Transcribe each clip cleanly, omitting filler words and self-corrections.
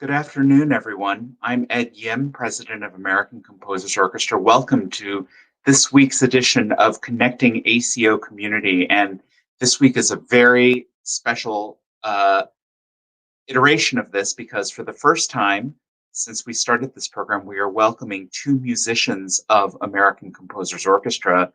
Good afternoon, everyone. I'm Ed Yim, President of American Composers Orchestra. Welcome to this week's edition of Connecting ACO Community. And this week is a very special iteration of this because for the first time since we started this program, we are welcoming two musicians of American Composers Orchestra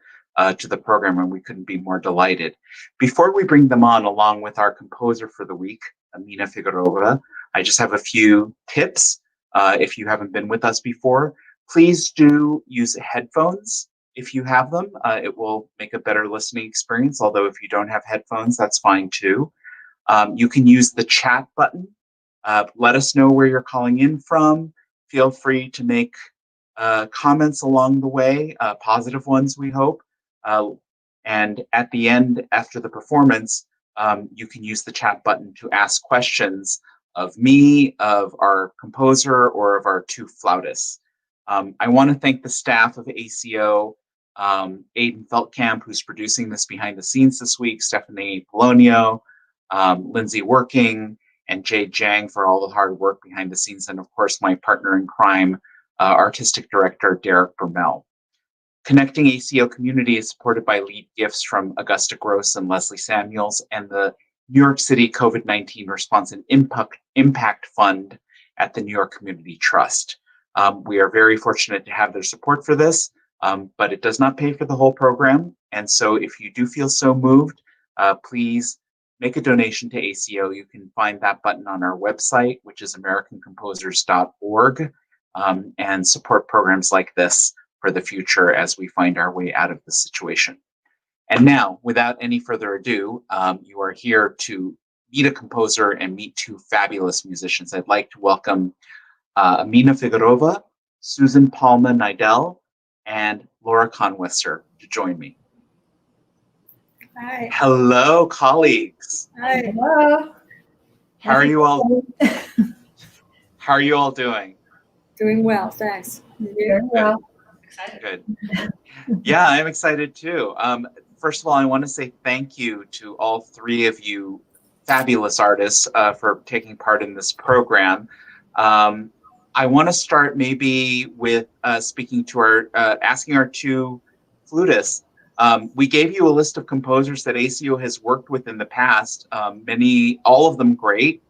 to the program, and we couldn't be more delighted. Before we bring them on, along with our composer for the week, Amina Figarova, I just have a few tips. If you haven't been with us before, please do use headphones if you have them. It will make a better listening experience, although if you don't have headphones, that's fine too. You can use the chat button. Let us know where you're calling in from. Feel free to make comments along the way, positive ones, we hope. And at the end, after the performance, you can use the chat button to ask questions of me, of our composer, or of our two flautists. I want to thank the staff of ACO, Aidan Feldkamp, who's producing this behind the scenes this week, Stephanie Polonio, Lindsay Working, and Jade Jang for all the hard work behind the scenes, and of course my partner in crime, Artistic Director Derek Bermel. Connecting ACO Community is supported by lead gifts from Augusta Gross and Leslie Samuels and the New York City COVID-19 Response and Impact Fund at the New York Community Trust. We are very fortunate to have their support for this, but it does not pay for the whole program. And so if you do feel so moved, please make a donation to ACO. You can find that button on our website, which is americancomposers.org, and support programs like this for the future as we find our way out of the situation. And now, without any further ado, you are here to meet a composer and meet two fabulous musicians. I'd like to welcome Amina Figarova, Susan Palma Nidel, and Laura Conwesser to join me. Hi. Hello, colleagues. Hi. Hello. How are you all? How are you all doing? Doing well, thanks. Very well. Excited. Good. Yeah, I'm excited too. First of all, I want to say thank you to all three of you fabulous artists for taking part in this program. I want to start maybe with speaking to our, asking our two flutists. We gave you a list of composers that ACO has worked with in the past, all of them great,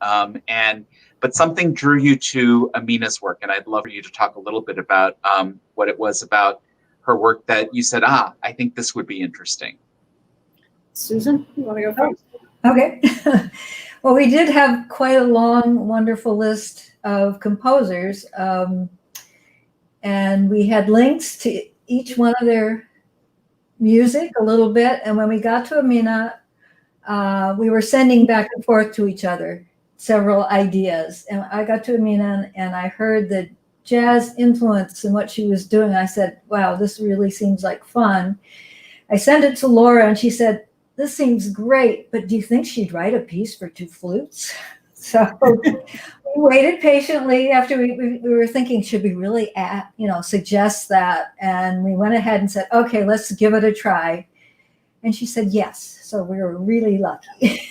but something drew you to Amina's work, and I'd love for you to talk a little bit about what it was about her work that you said, I think this would be interesting. Susan, you want to go first? Okay. Well, we did have quite a long, wonderful list of composers, and we had links to each one of their music a little bit. And when we got to Amina, we were sending back and forth to each other several ideas. And I got to Amina and I heard the jazz influence in what she was doing. I said, wow, this really seems like fun. I sent it to Laura and she said, this seems great, but do you think she'd write a piece for two flutes? So we waited patiently after we were thinking, should we really suggest that? And we went ahead and said, okay, let's give it a try. And she said yes. So we were really lucky.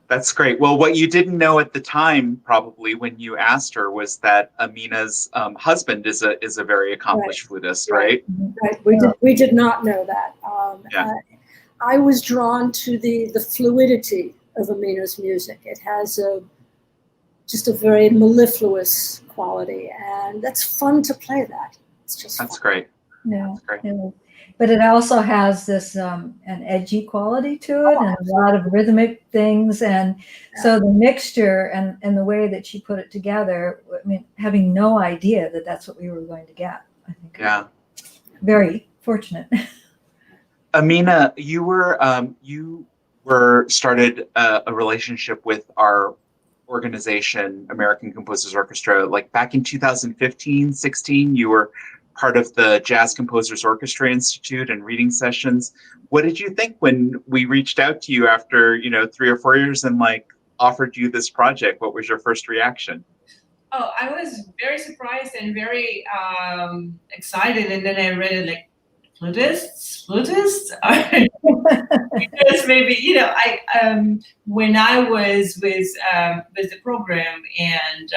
That's great. Well, what you didn't know at the time, probably when you asked her, was that Amina's husband is a very accomplished flutist, right? Right. We did not know that. I was drawn to the fluidity of Amina's music. It has just a very mellifluous quality, and that's fun to play that. It's just That's fun. great. Yeah. That's great. Yeah. But it also has this an edgy quality to it, and a lot of rhythmic things, and so the mixture and the way that she put it together. I mean, having no idea that that's what we were going to get. I think. Yeah. Very fortunate. Amina, you started a relationship with our organization, American Composers Orchestra, like back in 2015, 16. You were part of the Jazz Composers Orchestra Institute and reading sessions. What did you think when we reached out to you after 3 or 4 years and offered you this project? What was your first reaction? Oh, I was very surprised and very excited, and then I read it like, flutists, because maybe when I was with the program, and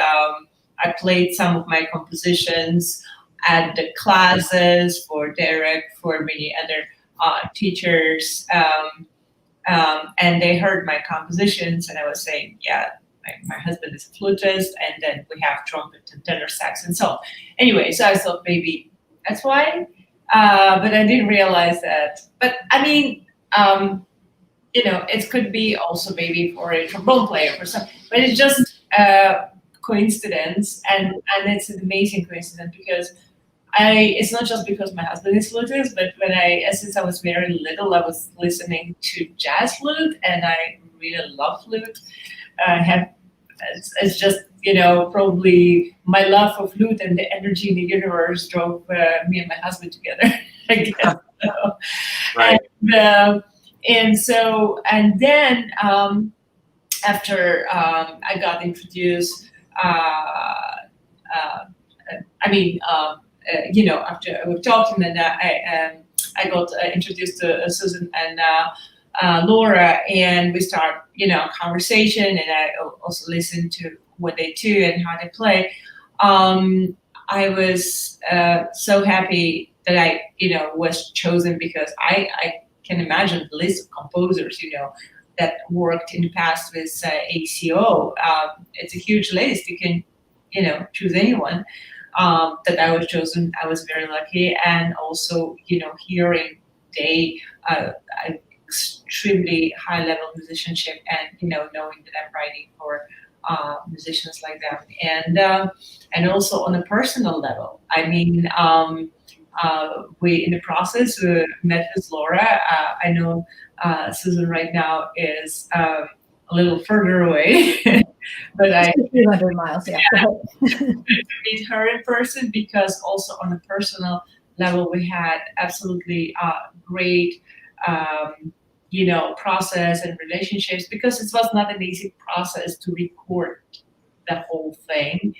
I played some of my compositions at the classes for Derek, for many other teachers, and they heard my compositions, and I was saying, yeah, my husband is a flutist, and then we have trumpet and tenor sax and so on. Anyway, so I thought maybe that's why, but I didn't realize that. But I mean, it could be also maybe for a trombone player or something, but it's just coincidence, and it's an amazing coincidence because it's not just because my husband is flutist, but since I was very little, I was listening to jazz flute, and I really love flute. It's just, probably my love for flute and the energy in the universe drove me and my husband together, I guess. So. Right. And then after I got introduced, after we talked, and then I got introduced to Susan and Laura, and we start, conversation, and I also listened to what they do and how they play. I was so happy that I, was chosen, because I can imagine the list of composers, that worked in the past with ACO. It's a huge list. You can, choose anyone. That I was chosen. I was very lucky, and also, hearing they extremely high level musicianship, and knowing that I'm writing for musicians like them, and also on a personal level. I mean, we in the process met with Laura. I know Susan right now is a little further away, but I 200 miles. Yeah. to meet her in person, because also on a personal level we had absolutely great process and relationships, because it was not an easy process to record the whole thing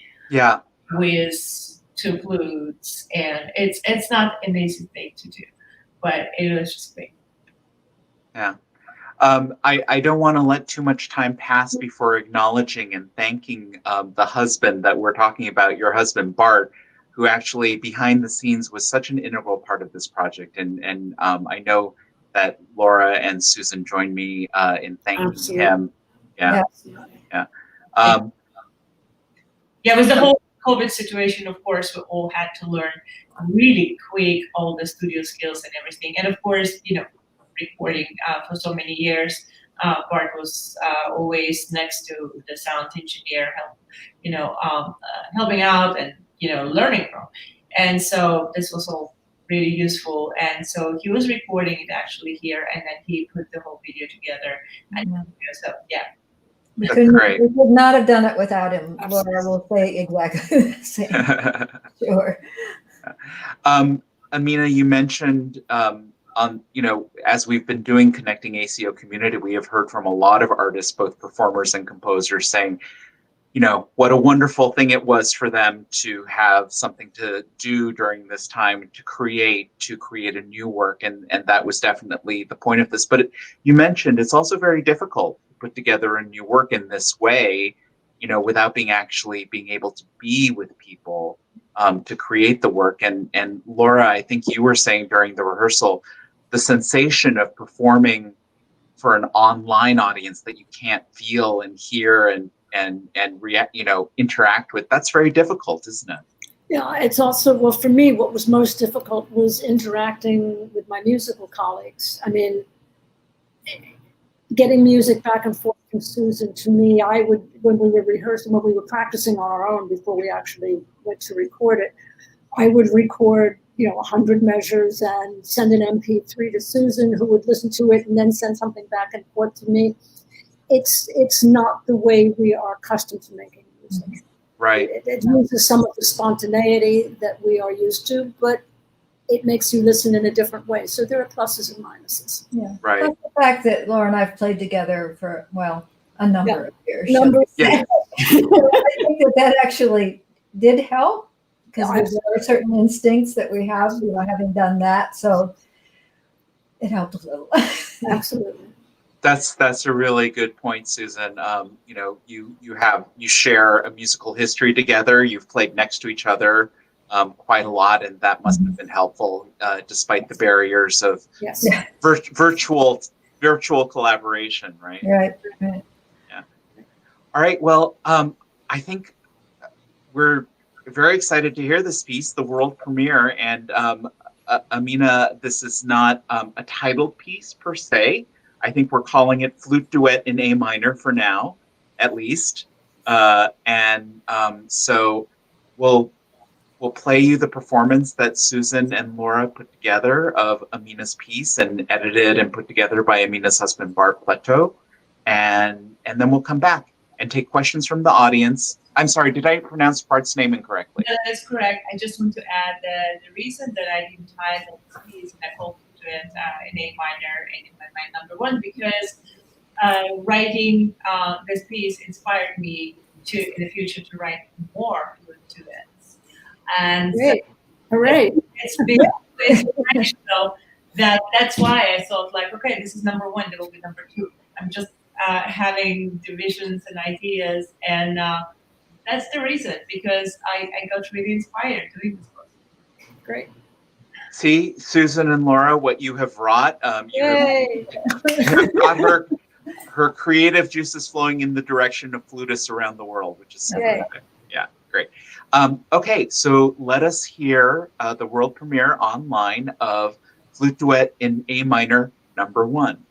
with two flutes, and it's not an easy thing to do, but it was just great. Yeah. I don't want to let too much time pass before acknowledging and thanking the husband that we're talking about, your husband, Bart, who actually behind the scenes was such an integral part of this project. And I know that Laura and Susan joined me in thanking him. Yeah. Yeah. It was the whole COVID situation. Of course, we all had to learn really quick all the studio skills and everything. And of course, recording for so many years, Bart was always next to the sound engineer, helping out and learning from. And so this was all really useful. And so he was recording it actually here, and then he put the whole video together. And so yeah. We could not have done it without him. Absolutely. Laura will say exactly the same. Sure. Amina, you mentioned as we've been doing Connecting ACO Community, we have heard from a lot of artists, both performers and composers, saying, what a wonderful thing it was for them to have something to do during this time, to create a new work. And that was definitely the point of this. But you mentioned it's also very difficult to put together a new work in this way, without being able to be with people to create the work. And Laura, I think you were saying during the rehearsal, the sensation of performing for an online audience that you can't feel and hear and react, interact with, that's very difficult, isn't it? Yeah, it's also, well, for me, what was most difficult was interacting with my musical colleagues. I mean, getting music back and forth from Susan, to me, I would, when we were rehearsing, when we were practicing on our own before we actually went to record it, I would record 100 measures and send an MP3 to Susan, who would listen to it and then send something back and forth to me. It's not the way we are accustomed to making music. Right. It loses some of the spontaneity that we are used to, but it makes you listen in a different way. So there are pluses and minuses. Yeah. Right. Plus the fact that Laura and I have played together for, a number of years. Yeah. I think that actually did help, because there are certain instincts that we have, having done that. So it helped a little. Absolutely. That's a really good point, Susan. You share a musical history together. You've played next to each other quite a lot, and that must have been helpful, despite the barriers of Yes. virtual collaboration, right? Right. Yeah. All right. Well, I think we're very excited to hear this piece, the world premiere, and Amina, this is not a titled piece per se. I think we're calling it Flute Duet in A minor for now, at least. So we'll play you the performance that Susan and Laura put together of Amina's piece and edited and put together by Amina's husband, Bart Figarova. And then we'll come back and take questions from the audience. I'm sorry, did I pronounce Bart's name incorrectly? That is correct. I just want to add that the reason that I didn't title this piece and I called it in A minor and in my number one, because writing this piece inspired me to, in the future, to write more flute duets. And Great. Hooray. It's been inspirational. That's why I thought, like, okay, this is number one, that will be number two. I'm just having divisions and ideas, and that's the reason, because I got really inspired doing this book. Great. See, Susan and Laura, what you have wrought. You have got her creative juices flowing in the direction of flutists around the world, which is so good. Yeah, great. Okay, so let us hear the world premiere online of Flute Duet in A minor, number one.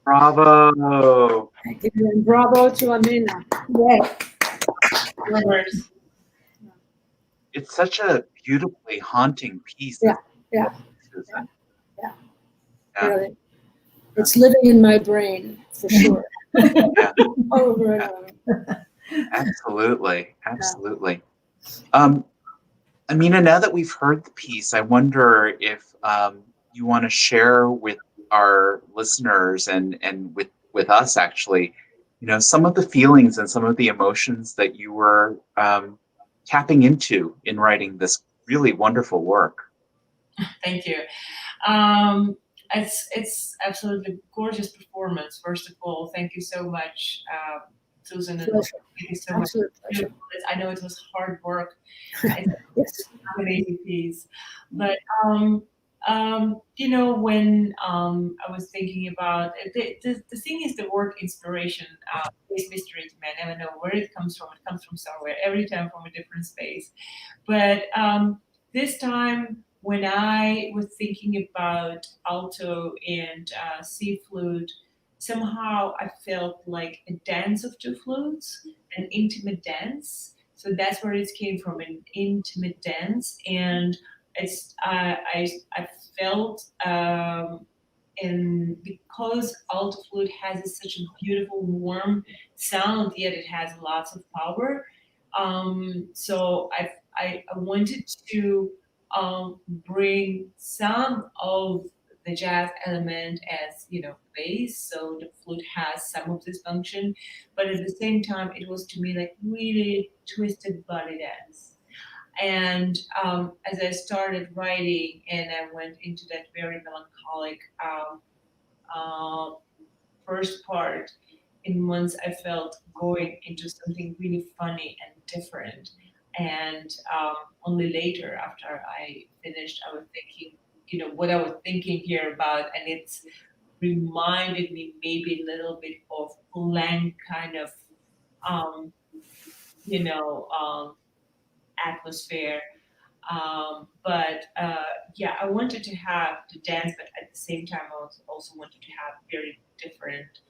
Bravo. Thank you, and bravo to Amina. Numbers. It's such a beautifully haunting piece. Yeah, Susan. yeah. Yeah. Really. It's living in my brain for sure. Yeah. Over and over. Absolutely. Absolutely. Amina, now that we've heard the piece, I wonder if you want to share with our listeners and with us actually, some of the feelings and some of the emotions that you were tapping into in writing this really wonderful work. Thank you. It's absolutely gorgeous performance. First of all, thank you so much, Susan. And Pleasure. thank you so Absolute much. pleasure. I know it was hard work. Yes. An easy piece, but when I was thinking about the thing is the word inspiration is mystery to me. I never know where it comes from. It comes from somewhere. Every time from a different space, but this time when I was thinking about alto and C flute, somehow I felt like a dance of two flutes, an intimate dance. So that's where it came from, an intimate dance, and I felt and because alto flute has such a beautiful warm sound, yet it has lots of power. So I wanted to bring some of the jazz element as bass, so the flute has some of this function, but at the same time it was to me like really twisted body dance. And as I started writing and I went into that very melancholic first part, in months I felt going into something really funny and different. And only later, after I finished, I was thinking, what I was thinking here about, and it's reminded me maybe a little bit of blank kind of, um, atmosphere. But yeah, I wanted to have the dance, but at the same time, I also wanted to have very different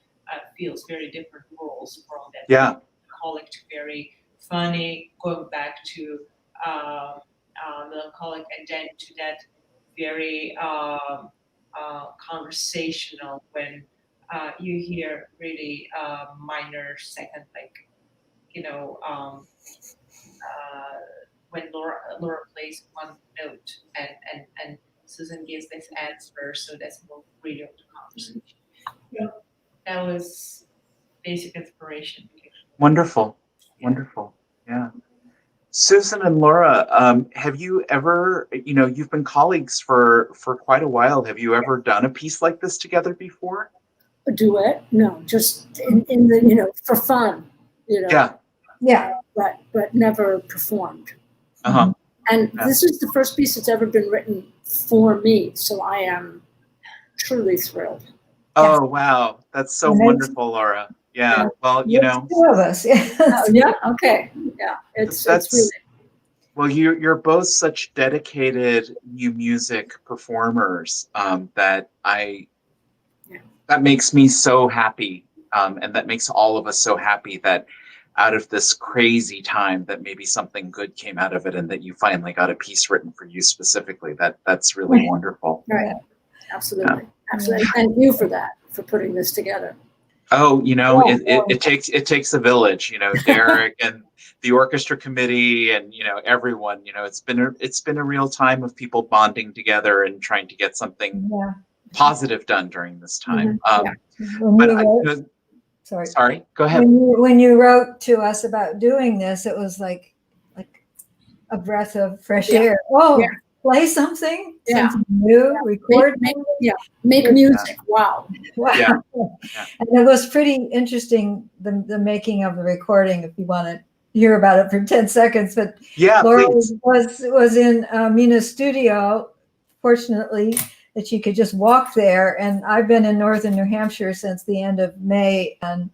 feels, very different roles from that melancholic to very funny, going back to melancholic, and then to that very conversational when you hear really minor second, like, when Laura plays one note and Susan gives this answer, so that's more really of the conversation. Yeah. That was basic inspiration. Wonderful. Wonderful. Yeah. Susan and Laura, have you ever, you've been colleagues for quite a while. Have you ever done a piece like this together before? A duet? No, just in the, for fun, Yeah. Yeah. But never performed. Uh-huh. And this is the first piece that's ever been written for me, so I am truly thrilled. Oh, wow. That's so wonderful, Laura. Yeah. Well, two of us. Yeah. Okay. Yeah. It's really. Well, you're both such dedicated new music performers that makes me so happy, and that makes all of us so happy that out of this crazy time that maybe something good came out of it, and that you finally got a piece written for you specifically. That's really wonderful. Right. Absolutely. Absolutely. Thank you for that, for putting this together. Oh, it takes a village, Derek and the orchestra committee and, everyone, it's been a real time of people bonding together and trying to get something positive done during this time. Sorry, go ahead. When you wrote to us about doing this, it was like a breath of fresh air. Oh, play something new, record. Make music. Wow. Yeah. And it was pretty interesting, the making of the recording, if you want to hear about it for 10 seconds. But Laura was in Amina's studio, fortunately, that she could just walk there. And I've been in northern New Hampshire since the end of May. And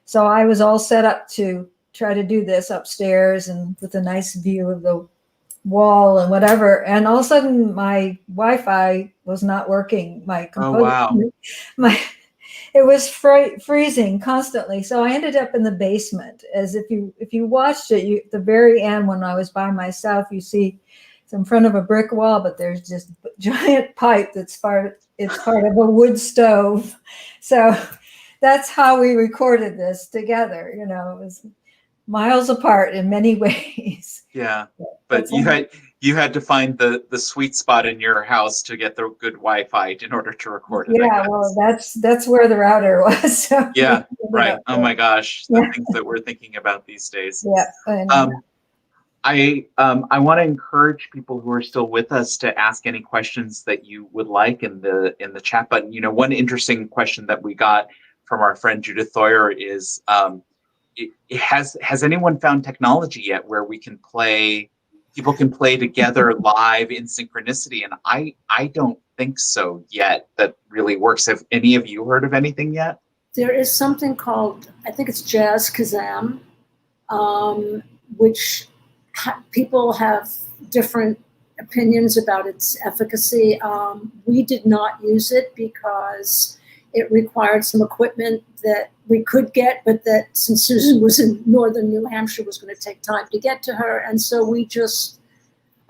so I was all set up to try to do this upstairs and with a nice view of the wall and whatever. And all of a sudden my Wi-Fi was not working. It was freezing constantly. So I ended up in the basement. As if you watched it, at the very end, when I was by myself, you see it's in front of a brick wall, but there's this giant pipe it's part of a wood stove. So that's how we recorded this together. It was miles apart in many ways. Yeah, but you had to find the sweet spot in your house to get the good Wi-Fi in order to record it. Yeah, well, that's where the router was. So yeah, right. Oh my gosh, the things that we're thinking about these days. Yeah. I want to encourage people who are still with us to ask any questions that you would like in the chat button. You know, one interesting question that we got from our friend Judith Thoyer is, has anyone found technology yet where we can play, people can play together live in synchronicity? And I don't think so yet that really works. Have any of you heard of anything yet? There is something called, I think it's Jazz Kazam, which people have different opinions about its efficacy. We did not use it because it required some equipment that we could get, but that since Susan was in northern New Hampshire, was going to take time to get to her. And so we just,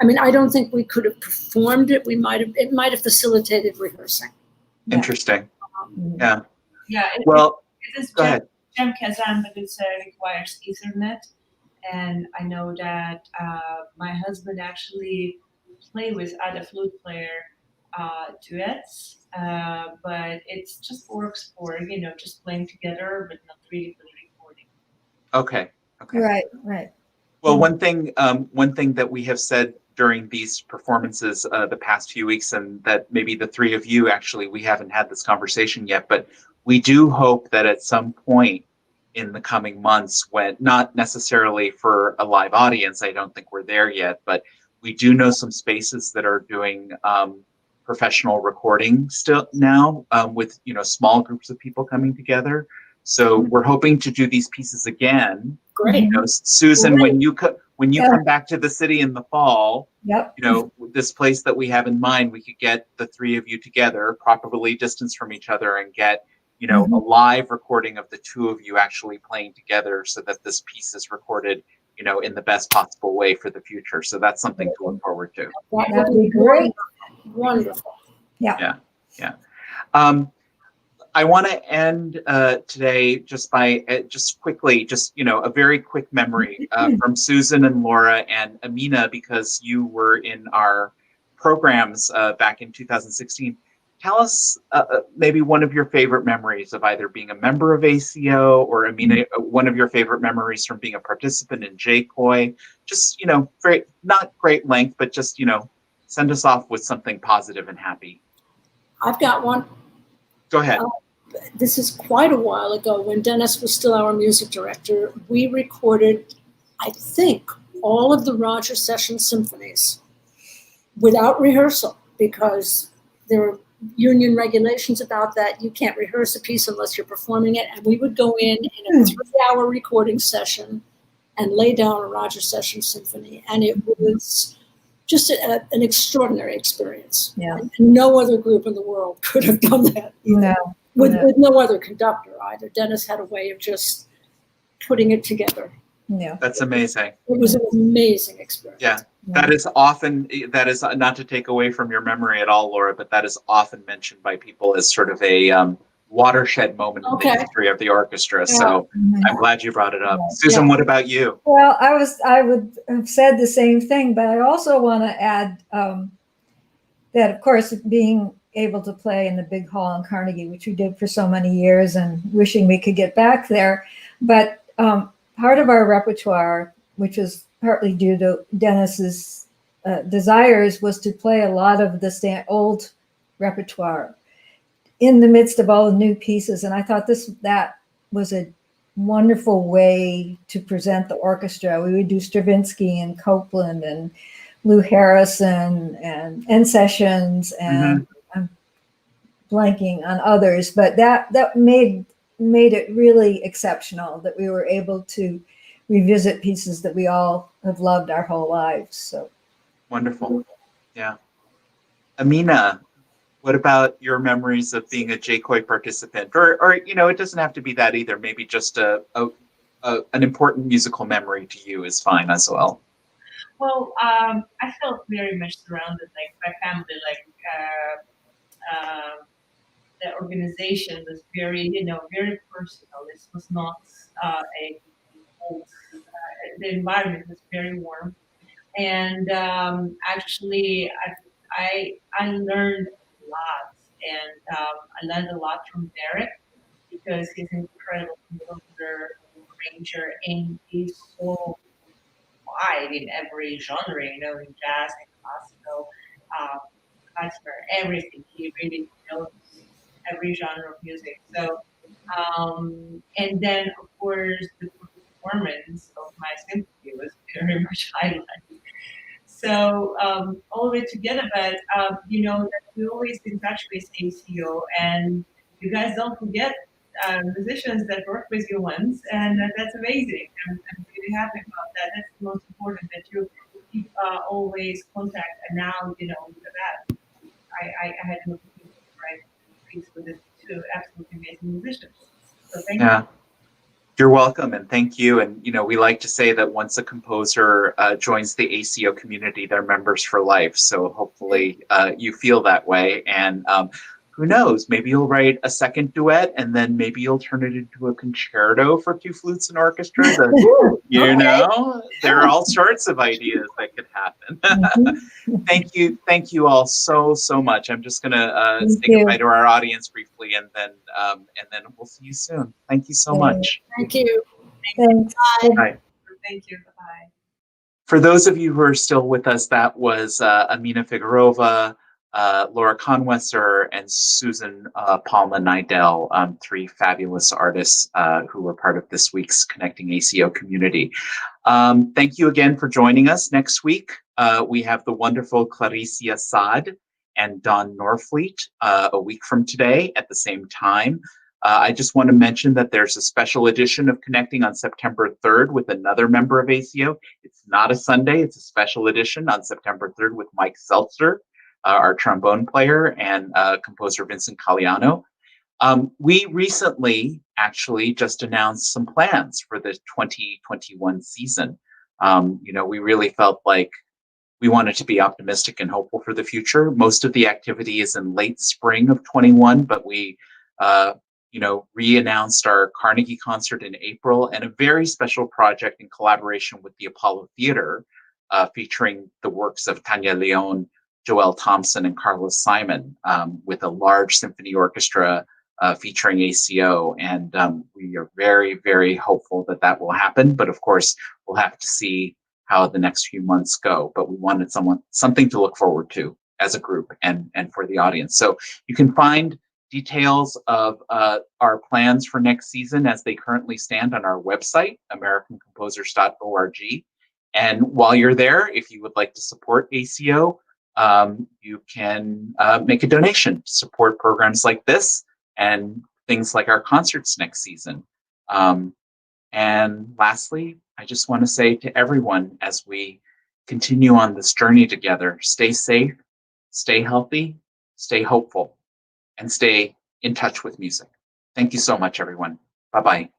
I mean, I don't think we could have performed it. It might have facilitated rehearsing. Interesting. Yeah. Yeah. Well, it is go ahead. Jam Kazan, but it requires Ethernet. And I know that my husband actually played with other flute player duets, but it just works for, you know, just playing together, but not really for the recording. Okay. Right. Well, one thing that we have said during these performances the past few weeks, and that maybe the three of you actually, we haven't had this conversation yet, but we do hope that at some point in the coming months, when not necessarily for a live audience, I don't think we're there yet, but we do know some spaces that are doing professional recording still now with, you know, small groups of people coming together. So we're hoping to do these pieces again. Great. You know, Susan, Great. when you come back to the city in the fall, Yep. you know, this place that we have in mind, we could get the three of you together, properly distanced from each other, and get, you know, a live recording of the two of you actually playing together, so that this piece is recorded, you know, in the best possible way for the future. So that's something to look forward to. That'd be great. Wonderful. Yeah. I want to end today just by just quickly, you know, a very quick memory from Susan and Laura and Amina, because you were in our programs back in 2016. Tell us maybe one of your favorite memories of either being a member of ACO, or Amina, one of your favorite memories from being a participant in JCOI. Just, you know, not great length, but just, you know, send us off with something positive and happy. I've got one. Go ahead. This is quite a while ago when Dennis was still our music director. We recorded, I think, all of the Roger Session symphonies without rehearsal, because there were union regulations about that. You can't rehearse a piece unless you're performing it. And we would go in a 3-hour recording session and lay down a Roger Session symphony. And it was just an extraordinary experience. Yeah. And no other group in the world could have done that. No. With no other conductor either. Dennis had a way of just putting it together. Yeah. That's amazing. It was an amazing experience. Yeah. That is not to take away from your memory at all, Laura, but that is often mentioned by people as sort of a watershed moment in the history of the orchestra. Yeah. So I'm glad you brought it up. Susan, what about you? Well, I would have said the same thing, but I also want to add that, of course, being able to play in the big hall in Carnegie, which we did for so many years, and wishing we could get back there. But part of our repertoire, which is partly due to Dennis's desires, was to play a lot of the old repertoire in the midst of all the new pieces. And I thought that was a wonderful way to present the orchestra. We would do Stravinsky and Copland and Lou Harrison and Sessions, and I'm blanking on others, but that made it really exceptional that we were able to revisit pieces that we all have loved our whole lives. So wonderful. Yeah. Amina, what about your memories of being a JCOI participant? Or you know, it doesn't have to be that either. Maybe just an important musical memory to you is fine as well. Well, I felt very much surrounded, like my family, the organization was very, very personal. This was not the environment was very warm. And actually, I learned a lot, and I learned a lot from Derek, because he's an incredible composer, arranger, and he's so wide in every genre, in jazz and classical, classical, everything. He really knows every genre of music. So, and then of course the performance of my symphony was very much highlighted. So all of it together, but that we always in touch with ACO, and you guys don't forget musicians that work with you once, and that's amazing. I'm really happy about that. That's the most important, that you keep always contact. And now, with that, I had an opportunity to write a piece with the two absolutely amazing musicians. So thank you. You're welcome, and thank you. And we like to say that once a composer joins the ACO community, they're members for life. So hopefully you feel that way. And who knows, maybe you'll write a second duet, and then maybe you'll turn it into a concerto for two flutes and orchestra. There are all sorts of ideas that could happen. Thank you all so much. I'm just gonna say goodbye to our audience briefly, and then we'll see you soon. Thank you so much. Thank you. Thanks. Bye. Thank you. Bye. For those of you who are still with us, that was Amina Figarova, Laura Conwesser, and Susan Palma Nidel, three fabulous artists who were part of this week's Connecting ACO Community. Thank you again for joining us. Next week, we have the wonderful Claricia Saad and Don Norfleet a week from today at the same time. I just want to mention that there's a special edition of Connecting on September 3rd with another member of ACO. It's not a Sunday, it's a special edition on September 3rd with Mike Seltzer, our trombone player, and composer Vincent Caliano. We recently actually just announced some plans for the 2021 season. We really felt like we wanted to be optimistic and hopeful for the future. Most of the activity is in late spring of 21, but we re-announced our Carnegie concert in April, and a very special project in collaboration with the Apollo Theater, featuring the works of Tanya Leon, Joel Thompson, and Carlos Simon, with a large symphony orchestra featuring ACO. And we are very, very hopeful that that will happen. But of course, we'll have to see how the next few months go. But we wanted something to look forward to as a group and for the audience. So you can find details of our plans for next season as they currently stand on our website, americancomposers.org. And while you're there, if you would like to support ACO, you can make a donation to support programs like this and things like our concerts next season. And lastly, I just want to say to everyone, as we continue on this journey together, stay safe, stay healthy, stay hopeful, and stay in touch with music. Thank you so much, everyone. Bye-bye.